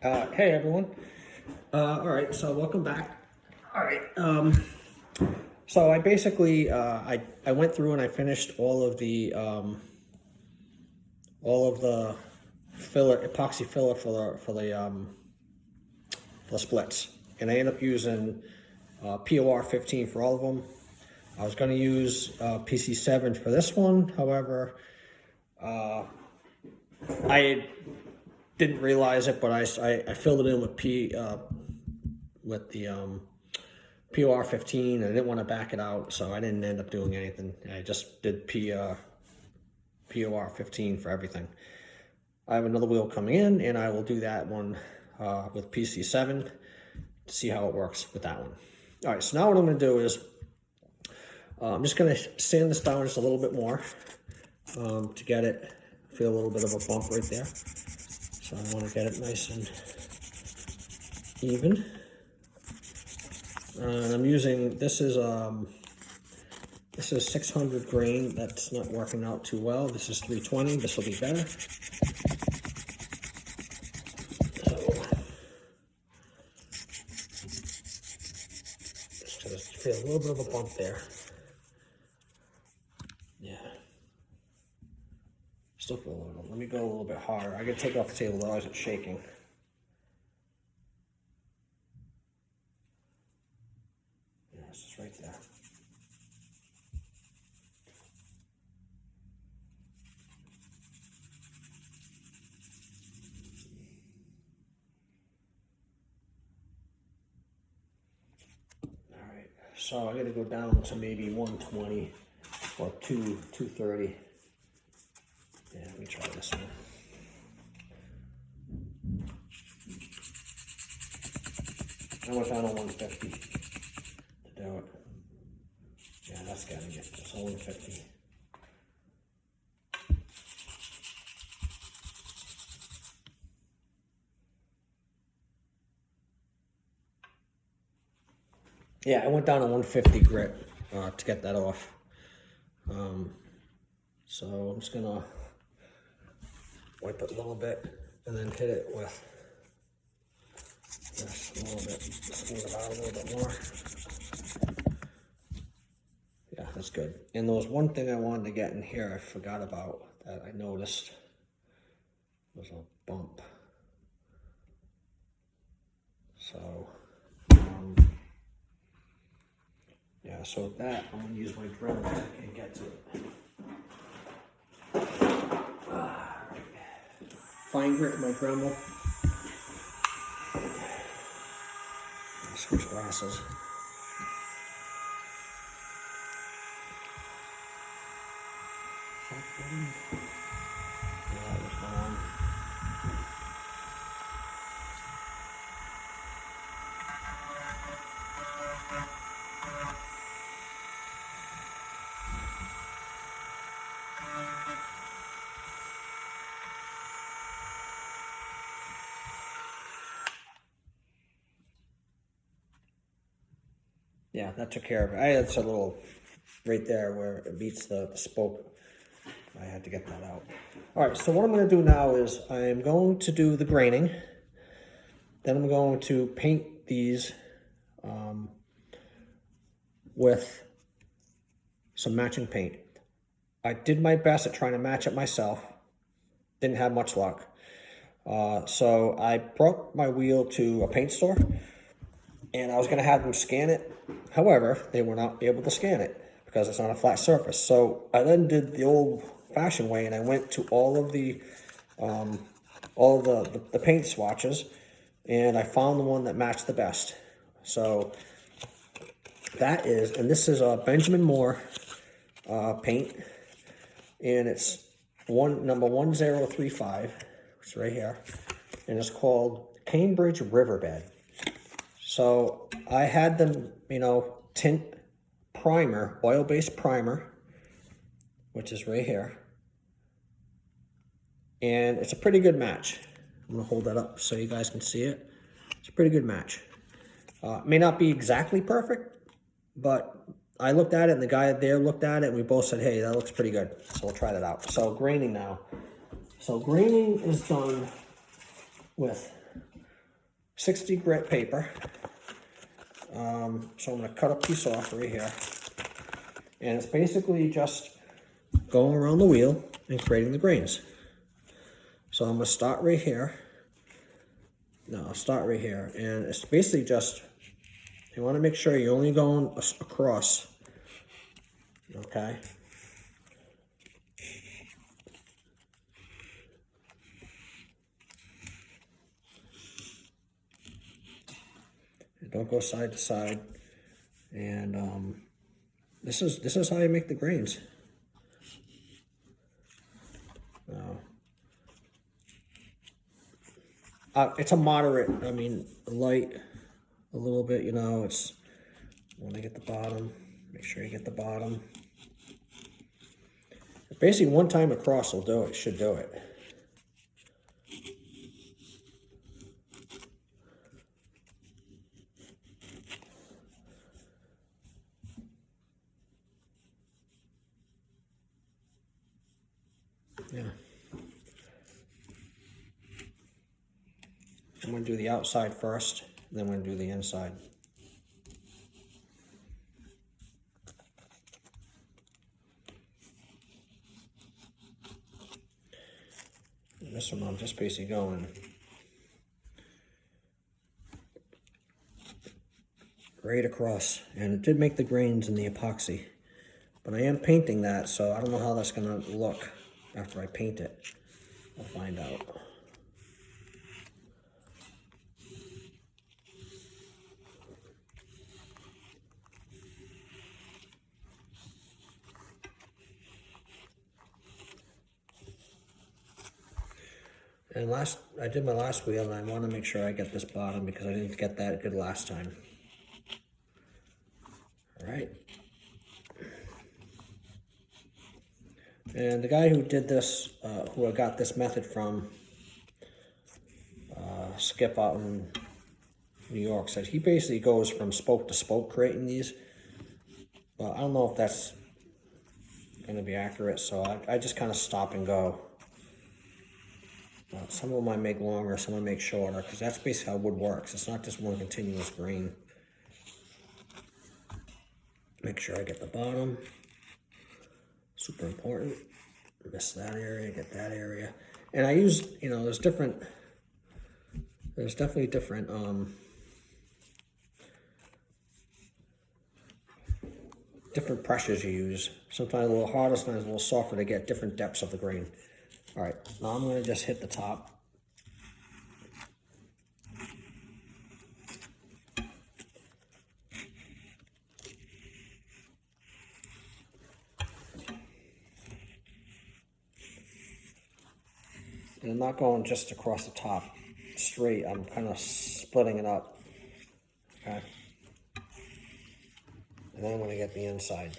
Hey everyone. All right, so welcome back. All right. So I basically I went through and I finished all of the filler epoxy filler for the splits, and I ended up using POR 15 for all of them. I was going to use PC7 for this one, however, I didn't realize it, but I filled it in with POR 15, and I didn't want to back it out, so I didn't end up doing anything. I just did POR 15 for everything. I have another wheel coming in, and I will do that one with PC7 to see how it works with that one. All right, so now what I'm going to do is I'm just going to sand this down just a little bit more to get it, feel a little bit of a bump right there. So I want to get it nice and even. And I'm using, this is 600 grain. That's not working out too well. This is 320. This will be better. So just feel a little bit of a bump there. Yeah. Still feel a little. Let me go a little bit harder. I gotta take it off the table, otherwise it's shaking. Yeah, it's just right there. Alright, so I gotta go down to maybe 120 or 230. Yeah, let me try this one. I went down to 150 to do it. Yeah, that's gotta get it. So 150. Yeah, I went down to 150 grit to get that off. So I'm just gonna wipe it a little bit and then hit it with this a little bit, smooth it out a little bit more. Yeah, that's good. And there was one thing I wanted to get in here I forgot about that I noticed was a bump. So, yeah, so with that, I'm gonna use my drill and get to it. Fine grit my Dremel. Switch glasses. Yeah, that was on. Yeah, that took care of it. I had a little right there where it meets the spoke. I had to get that out. All right, so what I'm going to do now is I'm going to do the graining. Then I'm going to paint these with some matching paint. I did my best at trying to match it myself. Didn't have much luck. So I brought my wheel to a paint store, and I was going to have them scan it. However, they were not able to scan it because it's on a flat surface. So I then did the old-fashioned way, and I went to all the paint swatches, and I found the one that matched the best. So that is, and this is a Benjamin Moore paint, and it's number 1035. It's right here, and it's called Cambridge Riverbed. So I had them, tint primer, oil-based primer, which is right here. And it's a pretty good match. I'm gonna hold that up so you guys can see it. It's a pretty good match. May not be exactly perfect, but I looked at it and the guy there looked at it and we both said, hey, that looks pretty good. So we'll try that out. So graining now. So graining is done with 60 grit paper. So I'm going to cut a piece off right here. And it's basically just going around the wheel and creating the grains. So I'm going to start right here. No, I'll start right here. And it's basically just, you want to make sure you're only going across. Okay. Don't go side to side. And this is how you make the grains. It's a moderate, I mean, light, a little bit, you know, it's, when I get the bottom, make sure you get the bottom. Basically, one time across will do it, should do it. Yeah. I'm going to do the outside first, then I'm going to do the inside. And this one I'm just basically going right across. And it did make the grains in the epoxy. But I am painting that, so I don't know how that's going to look after I paint it. I'll find out. And I did my last wheel, and I want to make sure I get this bottom because I didn't get that good last time. All right. And the guy who did this, who I got this method from, Skip out in New York, said he basically goes from spoke to spoke creating these. But I don't know if that's going to be accurate, so I just kind of stop and go. Some of them I make longer, some I make shorter, because that's basically how wood works. It's not just one continuous grain. Make sure I get the bottom. Super important. Miss that area, get that area. And I use, you know, there's definitely different different pressures you use. Sometimes a little harder, sometimes a little softer to get different depths of the grain. All right, now I'm going to just hit the top. And I'm not going just across the top straight. I'm kind of splitting it up. Okay. And then I'm going to get the inside.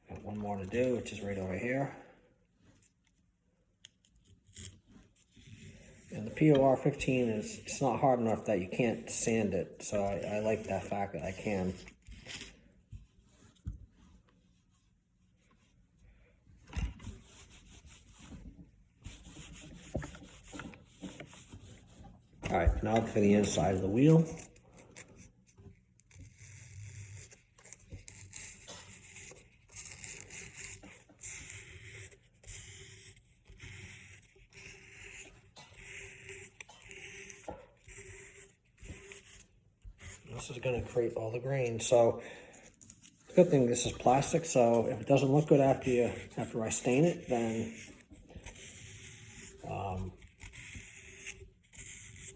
Got one more to do, which is right over here. And the POR 15 it's not hard enough that you can't sand it. So I like that fact that I can. All right, now for the inside of the wheel. This is going to create all the grain. So good thing this is plastic, so if it doesn't look good after I stain it, then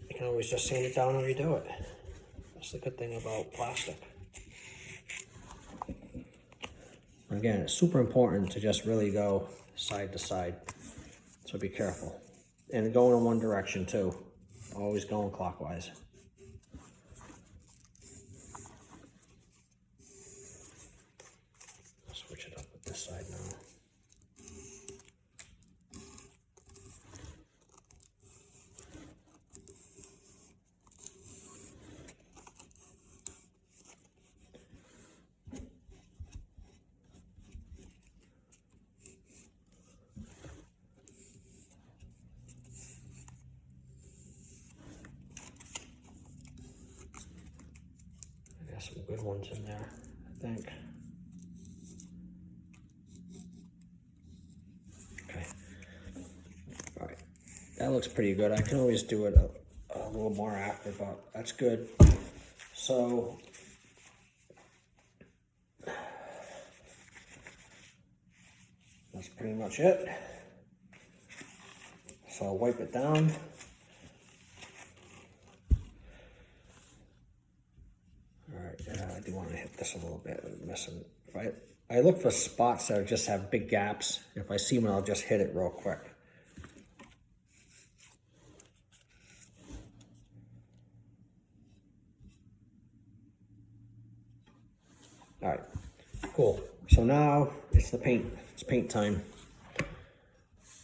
you can always just sand it down and redo it. That's the good thing about plastic. Again, it's super important to just really go side to side, so be careful. And going in one direction too, always going clockwise. Switch it up with this side now. There's some good ones in there, I think. Okay. All right. That looks pretty good. I can always do it a little more after, but that's good. So that's pretty much it. So I'll wipe it down. All right, I do want to hit this a little bit. I'm missing. I look for spots that just have big gaps. If I see one, I'll just hit it real quick. All right, cool. So now it's the paint. It's paint time.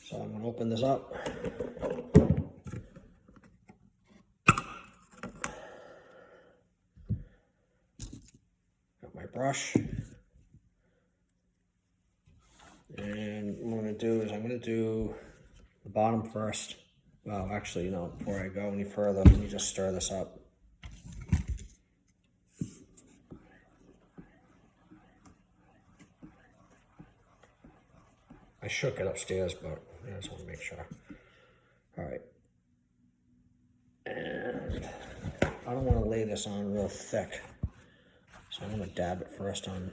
So I'm gonna open this up. Got my brush. And what I'm gonna do is I'm gonna do the bottom first. Well, actually, you know, before I go any further, let me just stir this up. I shook it upstairs, but I just want to make sure. All right. And I don't want to lay this on real thick. So I'm going to dab it first on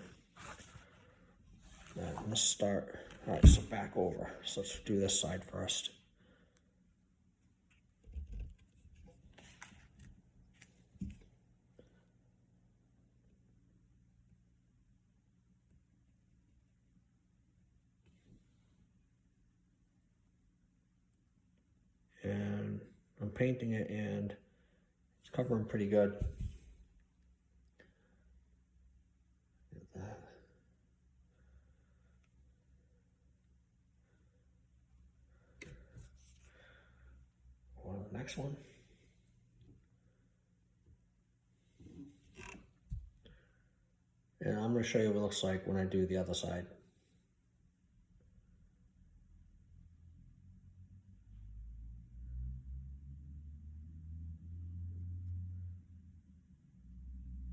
that. Let's start. All right, so back over. So let's do this side first. And I'm painting it and it's covering pretty good. On to the next one. And I'm going to show you what it looks like when I do the other side.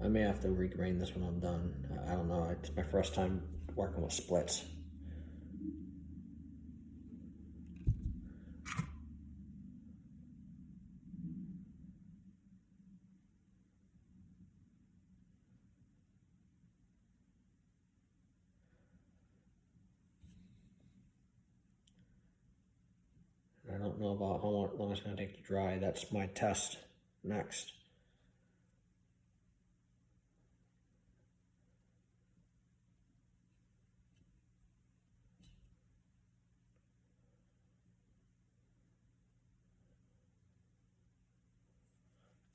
I may have to regrain this when I'm done. I don't know. It's my first time working with splits. I don't know about how long it's going to take to dry. That's my test next.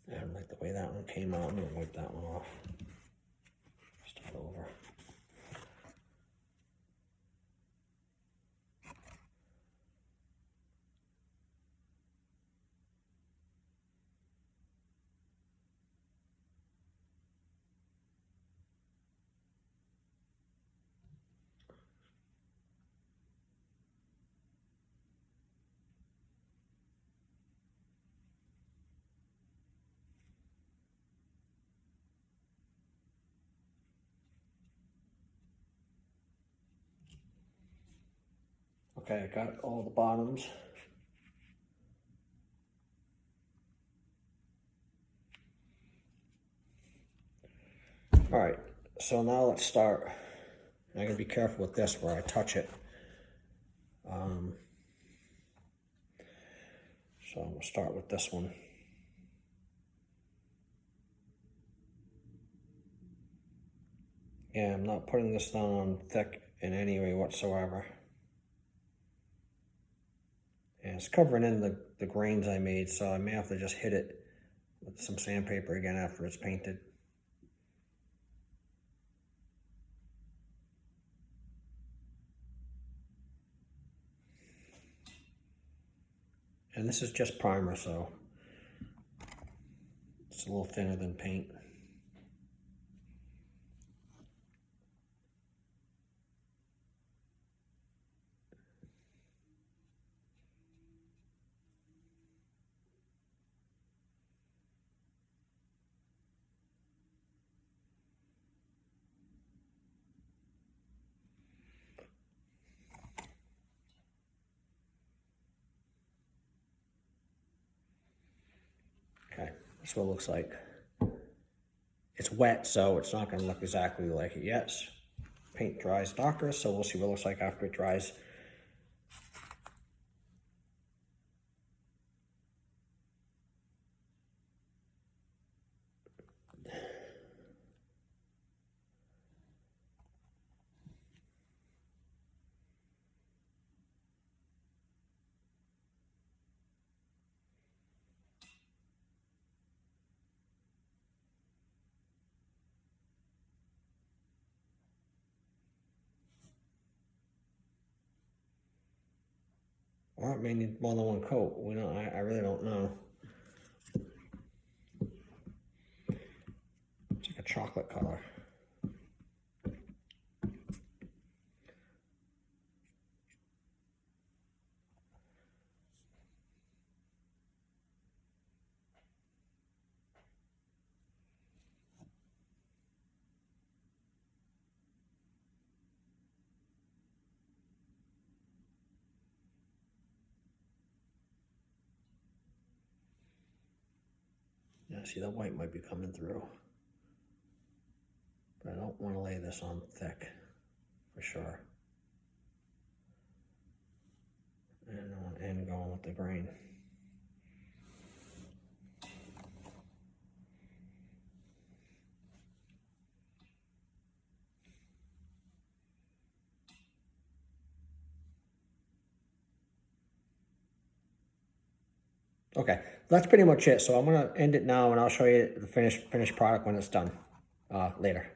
I don't like the way that one came out. I'm going to wipe that one off. Start over. Okay, I got all the bottoms. All right, so now let's start. I gotta be careful with this where I touch it. So I'm gonna start with this one. Yeah, I'm not putting this down on thick in any way whatsoever. And it's covering in the grains I made, so I may have to just hit it with some sandpaper again after it's painted. And this is just primer, so it's a little thinner than paint. Okay, that's what it looks like. It's wet, so it's not going to look exactly like it yet. Paint dries darker, so we'll see what it looks like after it dries. Or it may need more than one coat. We don't. I really don't know. It's like a chocolate color. Yeah, see, the white might be coming through. But I don't want to lay this on thick, for sure. And I want to end going with the grain. Okay, that's pretty much it. So I'm gonna end it now, and I'll show you the finished product when it's done later.